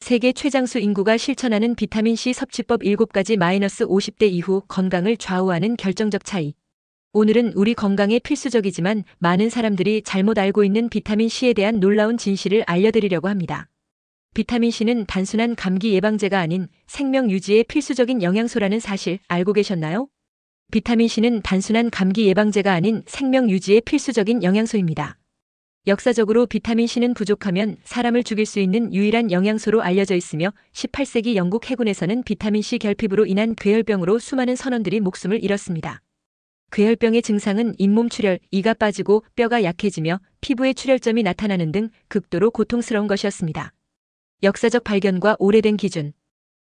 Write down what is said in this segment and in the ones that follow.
세계 최장수 인구가 실천하는 비타민C 섭취법 7가지 -50대 이후 건강을 좌우하는 결정적 차이. 오늘은 우리 건강에 필수적이지만 많은 사람들이 잘못 알고 있는 비타민C에 대한 놀라운 진실을 알려드리려고 합니다. 비타민C는 단순한 감기 예방제가 아닌 생명 유지에 필수적인 영양소라는 사실 알고 계셨나요? 비타민C는 단순한 감기 예방제가 아닌 생명 유지에 필수적인 영양소입니다. 역사적으로 비타민C는 부족하면 사람을 죽일 수 있는 유일한 영양소로 알려져 있으며 18세기 영국 해군에서는 비타민C 결핍으로 인한 괴혈병으로 수많은 선원들이 목숨을 잃었습니다. 괴혈병의 증상은 잇몸 출혈, 이가 빠지고 뼈가 약해지며 피부에 출혈점이 나타나는 등 극도로 고통스러운 것이었습니다. 역사적 발견과 오래된 기준.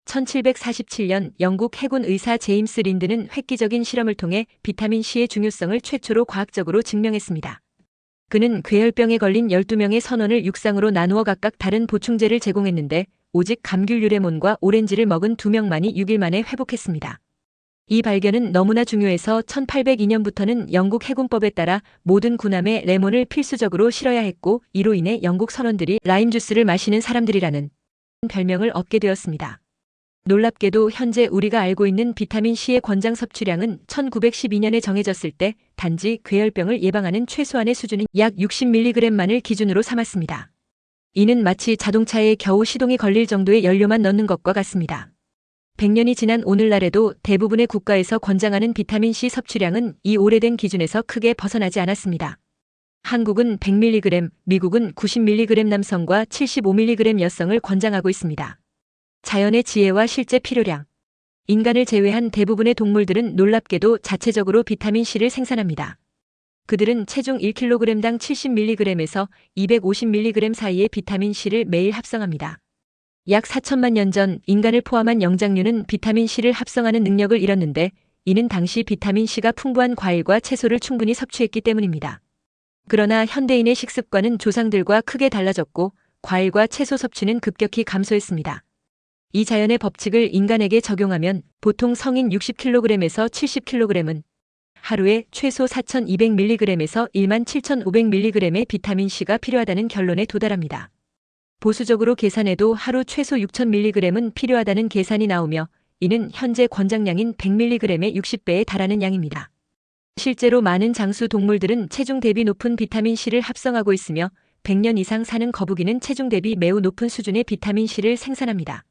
1747년 영국 해군 의사 제임스 린드는 획기적인 실험을 통해 비타민C의 중요성을 최초로 과학적으로 증명했습니다. 그는 괴혈병에 걸린 12명의 선원을 육상으로 나누어 각각 다른 보충제를 제공했는데 오직 감귤 유레몬과 오렌지를 먹은 2명만이 6일 만에 회복했습니다. 이 발견은 너무나 중요해서 1802년부터는 영국 해군법에 따라 모든 군함에 레몬을 필수적으로 실어야 했고 이로 인해 영국 선원들이 라임 주스를 마시는 사람들이라는 별명을 얻게 되었습니다. 놀랍게도 현재 우리가 알고 있는 비타민C의 권장 섭취량은 1912년에 정해졌을 때 단지 괴혈병을 예방하는 최소한의 수준인 약 60mg만을 기준으로 삼았습니다. 이는 마치 자동차에 겨우 시동이 걸릴 정도의 연료만 넣는 것과 같습니다. 100년이 지난 오늘날에도 대부분의 국가에서 권장하는 비타민C 섭취량은 이 오래된 기준에서 크게 벗어나지 않았습니다. 한국은 100mg, 미국은 90mg 남성과 75mg 여성을 권장하고 있습니다. 자연의 지혜와 실제 필요량. 인간을 제외한 대부분의 동물들은 놀랍게도 자체적으로 비타민C를 생산합니다. 그들은 체중 1kg당 70mg에서 250mg 사이의 비타민C를 매일 합성합니다. 약 4천만 년 전 인간을 포함한 영장류는 비타민C를 합성하는 능력을 잃었는데 이는 당시 비타민C가 풍부한 과일과 채소를 충분히 섭취했기 때문입니다. 그러나 현대인의 식습관은 조상들과 크게 달라졌고 과일과 채소 섭취는 급격히 감소했습니다. 이 자연의 법칙을 인간에게 적용하면 보통 성인 60kg에서 70kg은 하루에 최소 4200mg에서 17,500mg의 비타민C가 필요하다는 결론에 도달합니다. 보수적으로 계산해도 하루 최소 6000mg은 필요하다는 계산이 나오며 이는 현재 권장량인 100mg의 60배에 달하는 양입니다. 실제로 많은 장수 동물들은 체중 대비 높은 비타민C를 합성하고 있으며 100년 이상 사는 거북이는 체중 대비 매우 높은 수준의 비타민C를 생산합니다.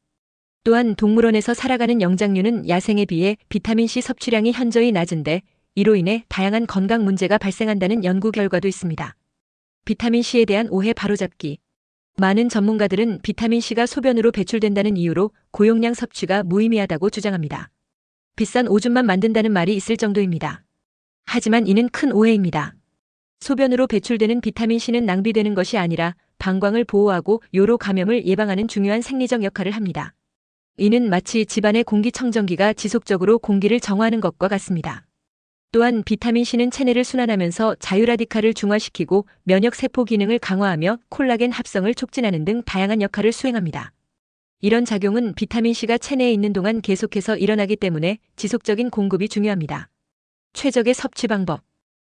또한 동물원에서 살아가는 영장류는 야생에 비해 비타민C 섭취량이 현저히 낮은데 이로 인해 다양한 건강 문제가 발생한다는 연구 결과도 있습니다. 비타민C에 대한 오해 바로잡기. 많은 전문가들은 비타민C가 소변으로 배출된다는 이유로 고용량 섭취가 무의미하다고 주장합니다. 비싼 오줌만 만든다는 말이 있을 정도입니다. 하지만 이는 큰 오해입니다. 소변으로 배출되는 비타민C는 낭비되는 것이 아니라 방광을 보호하고 요로 감염을 예방하는 중요한 생리적 역할을 합니다. 이는 마치 집안의 공기청정기가 지속적으로 공기를 정화하는 것과 같습니다. 또한 비타민C는 체내를 순환하면서 자유라디칼을 중화시키고 면역세포 기능을 강화하며 콜라겐 합성을 촉진하는 등 다양한 역할을 수행합니다. 이런 작용은 비타민C가 체내에 있는 동안 계속해서 일어나기 때문에 지속적인 공급이 중요합니다. 최적의 섭취 방법.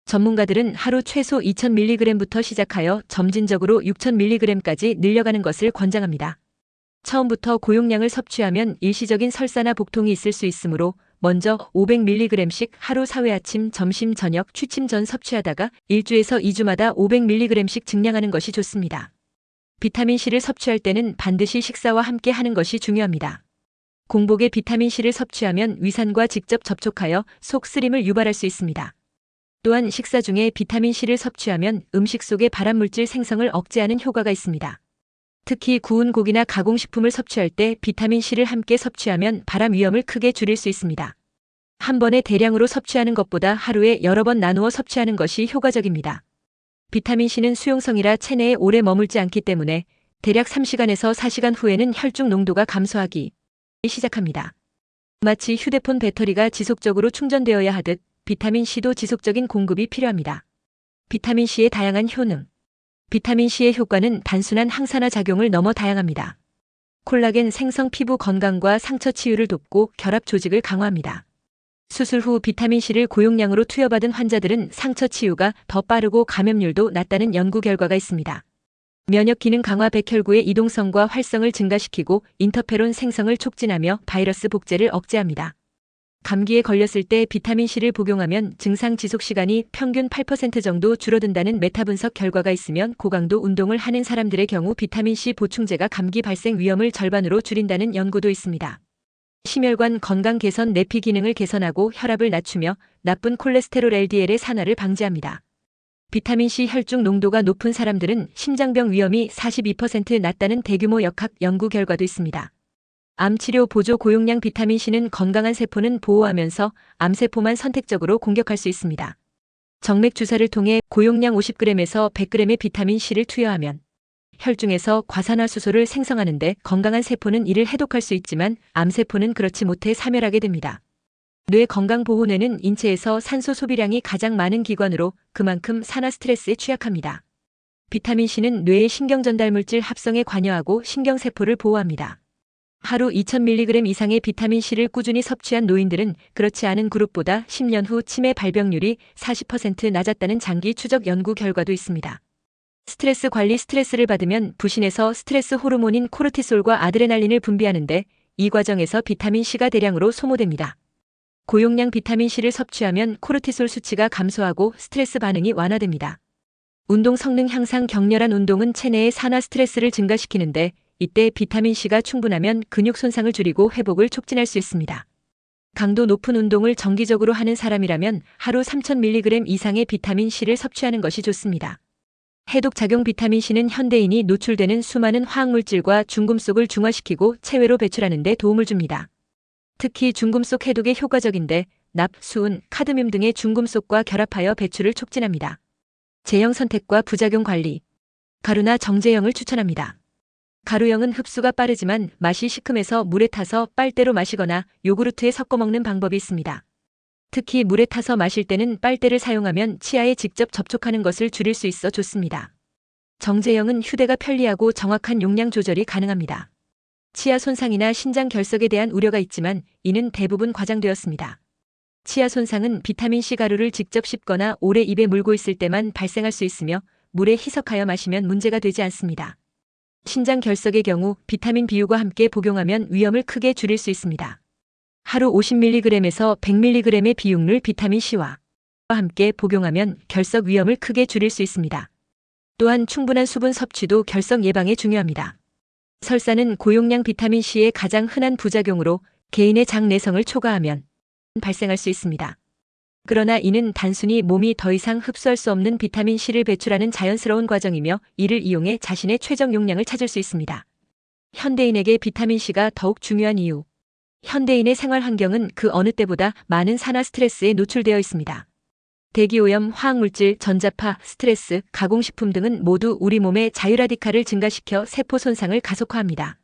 전문가들은 하루 최소 2000mg부터 시작하여 점진적으로 6000mg까지 늘려가는 것을 권장합니다. 처음부터 고용량을 섭취하면 일시적인 설사나 복통이 있을 수 있으므로 먼저 500mg씩 하루 4회 아침, 점심, 저녁, 취침 전 섭취하다가 1주에서 2주마다 500mg씩 증량하는 것이 좋습니다. 비타민C를 섭취할 때는 반드시 식사와 함께 하는 것이 중요합니다. 공복에 비타민C를 섭취하면 위산과 직접 접촉하여 속 쓰림을 유발할 수 있습니다. 또한 식사 중에 비타민C를 섭취하면 음식 속의 발암물질 생성을 억제하는 효과가 있습니다. 특히 구운 고기나 가공식품을 섭취할 때 비타민C를 함께 섭취하면 발암 위험을 크게 줄일 수 있습니다. 한 번에 대량으로 섭취하는 것보다 하루에 여러 번 나누어 섭취하는 것이 효과적입니다. 비타민C는 수용성이라 체내에 오래 머물지 않기 때문에 대략 3시간에서 4시간 후에는 혈중 농도가 감소하기 시작합니다. 마치 휴대폰 배터리가 지속적으로 충전되어야 하듯 비타민C도 지속적인 공급이 필요합니다. 비타민C의 다양한 효능. 비타민C의 효과는 단순한 항산화 작용을 넘어 다양합니다. 콜라겐 생성 피부 건강과 상처 치유를 돕고 결합 조직을 강화합니다. 수술 후 비타민C를 고용량으로 투여받은 환자들은 상처 치유가 더 빠르고 감염률도 낮다는 연구 결과가 있습니다. 면역 기능 강화 백혈구의 이동성과 활성을 증가시키고 인터페론 생성을 촉진하며 바이러스 복제를 억제합니다. 감기에 걸렸을 때 비타민C를 복용하면 증상 지속 시간이 평균 8% 정도 줄어든다는 메타 분석 결과가 있으면 고강도 운동을 하는 사람들의 경우 비타민C 보충제가 감기 발생 위험을 절반으로 줄인다는 연구도 있습니다. 심혈관 건강 개선 내피 기능을 개선하고 혈압을 낮추며 나쁜 콜레스테롤 LDL의 산화를 방지합니다. 비타민C 혈중 농도가 높은 사람들은 심장병 위험이 42% 낮다는 대규모 역학 연구 결과도 있습니다. 암치료 보조 고용량 비타민C는 건강한 세포는 보호하면서 암세포만 선택적으로 공격할 수 있습니다. 정맥 주사를 통해 고용량 50g에서 100g의 비타민C를 투여하면 혈중에서 과산화수소를 생성하는데 건강한 세포는 이를 해독할 수 있지만 암세포는 그렇지 못해 사멸하게 됩니다. 뇌 건강보호뇌는 인체에서 산소 소비량이 가장 많은 기관으로 그만큼 산화 스트레스에 취약합니다. 비타민C는 뇌의 신경전달물질 합성에 관여하고 신경세포를 보호합니다. 하루 2000mg 이상의 비타민C를 꾸준히 섭취한 노인들은 그렇지 않은 그룹보다 10년 후 치매 발병률이 40% 낮았다는 장기 추적 연구 결과도 있습니다. 스트레스 관리 스트레스를 받으면 부신에서 스트레스 호르몬인 코르티솔과 아드레날린을 분비하는데 이 과정에서 비타민C가 대량으로 소모됩니다. 고용량 비타민C를 섭취하면 코르티솔 수치가 감소하고 스트레스 반응이 완화됩니다. 운동 성능 향상 격렬한 운동은 체내의 산화 스트레스를 증가시키는데 이때 비타민C가 충분하면 근육 손상을 줄이고 회복을 촉진할 수 있습니다. 강도 높은 운동을 정기적으로 하는 사람이라면 하루 3000mg 이상의 비타민C를 섭취하는 것이 좋습니다. 해독작용 비타민C는 현대인이 노출되는 수많은 화학물질과 중금속을 중화시키고 체외로 배출하는 데 도움을 줍니다. 특히 중금속 해독에 효과적인데 납, 수은, 카드뮴 등의 중금속과 결합하여 배출을 촉진합니다. 제형 선택과 부작용 관리. 가루나 정제형을 추천합니다. 가루형은 흡수가 빠르지만 맛이 시큼해서 물에 타서 빨대로 마시거나 요구르트에 섞어 먹는 방법이 있습니다. 특히 물에 타서 마실 때는 빨대를 사용하면 치아에 직접 접촉하는 것을 줄일 수 있어 좋습니다. 정제형은 휴대가 편리하고 정확한 용량 조절이 가능합니다. 치아 손상이나 신장 결석에 대한 우려가 있지만 이는 대부분 과장되었습니다. 치아 손상은 비타민C 가루를 직접 씹거나 오래 입에 물고 있을 때만 발생할 수 있으며 물에 희석하여 마시면 문제가 되지 않습니다. 신장 결석의 경우 비타민 비율과 함께 복용하면 위험을 크게 줄일 수 있습니다. 하루 50mg에서 100mg의 비육물 비타민C와 함께 복용하면 결석 위험을 크게 줄일 수 있습니다. 또한 충분한 수분 섭취도 결석 예방에 중요합니다. 설사는 고용량 비타민C의 가장 흔한 부작용으로 개인의 장 내성을 초과하면 발생할 수 있습니다. 그러나 이는 단순히 몸이 더 이상 흡수할 수 없는 비타민C를 배출하는 자연스러운 과정이며 이를 이용해 자신의 최적 용량을 찾을 수 있습니다. 현대인에게 비타민C가 더욱 중요한 이유. 현대인의 생활 환경은 그 어느 때보다 많은 산화 스트레스에 노출되어 있습니다. 대기오염, 화학물질, 전자파, 스트레스, 가공식품 등은 모두 우리 몸의 자유라디칼을 증가시켜 세포 손상을 가속화합니다.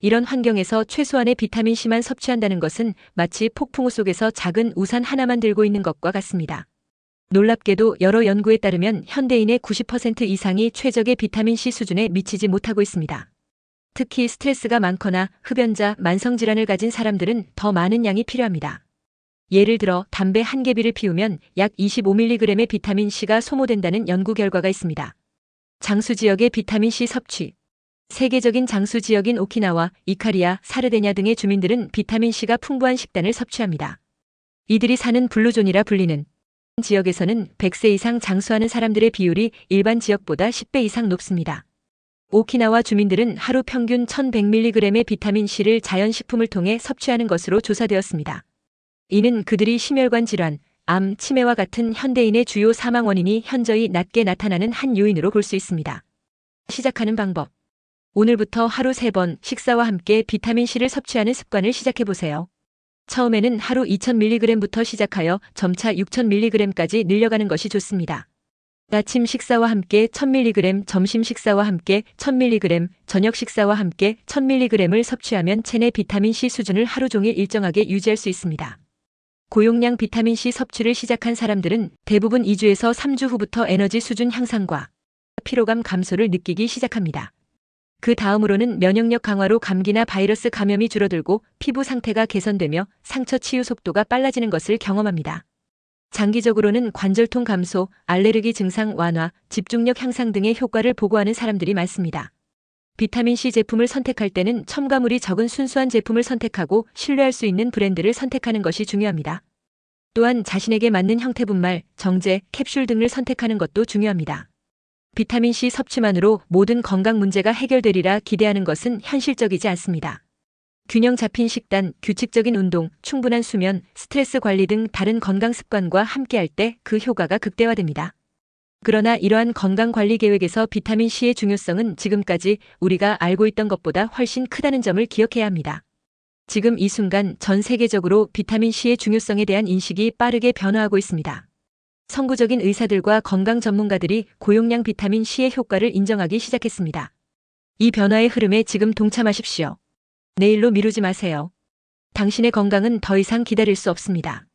이런 환경에서 최소한의 비타민C만 섭취한다는 것은 마치 폭풍우 속에서 작은 우산 하나만 들고 있는 것과 같습니다. 놀랍게도 여러 연구에 따르면 현대인의 90% 이상이 최적의 비타민C 수준에 미치지 못하고 있습니다. 특히 스트레스가 많거나 흡연자, 만성질환을 가진 사람들은 더 많은 양이 필요합니다. 예를 들어 담배 한 개비를 피우면 약 25mg의 비타민C가 소모된다는 연구 결과가 있습니다. 장수 지역의 비타민C 섭취. 세계적인 장수 지역인 오키나와, 이카리아, 사르데냐 등의 주민들은 비타민C가 풍부한 식단을 섭취합니다. 이들이 사는 블루존이라 불리는 지역에서는 100세 이상 장수하는 사람들의 비율이 일반 지역보다 10배 이상 높습니다. 오키나와 주민들은 하루 평균 1100mg의 비타민C를 자연식품을 통해 섭취하는 것으로 조사되었습니다. 이는 그들이 심혈관 질환, 암, 치매와 같은 현대인의 주요 사망 원인이 현저히 낮게 나타나는 한 요인으로 볼 수 있습니다. 시작하는 방법. 오늘부터 하루 3번 식사와 함께 비타민C를 섭취하는 습관을 시작해보세요. 처음에는 하루 2000mg부터 시작하여 점차 6000mg까지 늘려가는 것이 좋습니다. 아침 식사와 함께 1000mg, 점심 식사와 함께 1000mg, 저녁 식사와 함께 1000mg을 섭취하면 체내 비타민C 수준을 하루 종일 일정하게 유지할 수 있습니다. 고용량 비타민C 섭취를 시작한 사람들은 대부분 2주에서 3주 후부터 에너지 수준 향상과 피로감 감소를 느끼기 시작합니다. 그 다음으로는 면역력 강화로 감기나 바이러스 감염이 줄어들고 피부 상태가 개선되며 상처 치유 속도가 빨라지는 것을 경험합니다. 장기적으로는 관절통 감소, 알레르기 증상 완화, 집중력 향상 등의 효과를 보고하는 사람들이 많습니다. 비타민C 제품을 선택할 때는 첨가물이 적은 순수한 제품을 선택하고 신뢰할 수 있는 브랜드를 선택하는 것이 중요합니다. 또한 자신에게 맞는 형태 분말, 정제, 캡슐 등을 선택하는 것도 중요합니다. 비타민C 섭취만으로 모든 건강 문제가 해결되리라 기대하는 것은 현실적이지 않습니다. 균형 잡힌 식단, 규칙적인 운동, 충분한 수면, 스트레스 관리 등 다른 건강 습관과 함께할 때 그 효과가 극대화됩니다. 그러나 이러한 건강 관리 계획에서 비타민C의 중요성은 지금까지 우리가 알고 있던 것보다 훨씬 크다는 점을 기억해야 합니다. 지금 이 순간 전 세계적으로 비타민C의 중요성에 대한 인식이 빠르게 변화하고 있습니다. 선구적인 의사들과 건강 전문가들이 고용량 비타민C의 효과를 인정하기 시작했습니다. 이 변화의 흐름에 지금 동참하십시오. 내일로 미루지 마세요. 당신의 건강은 더 이상 기다릴 수 없습니다.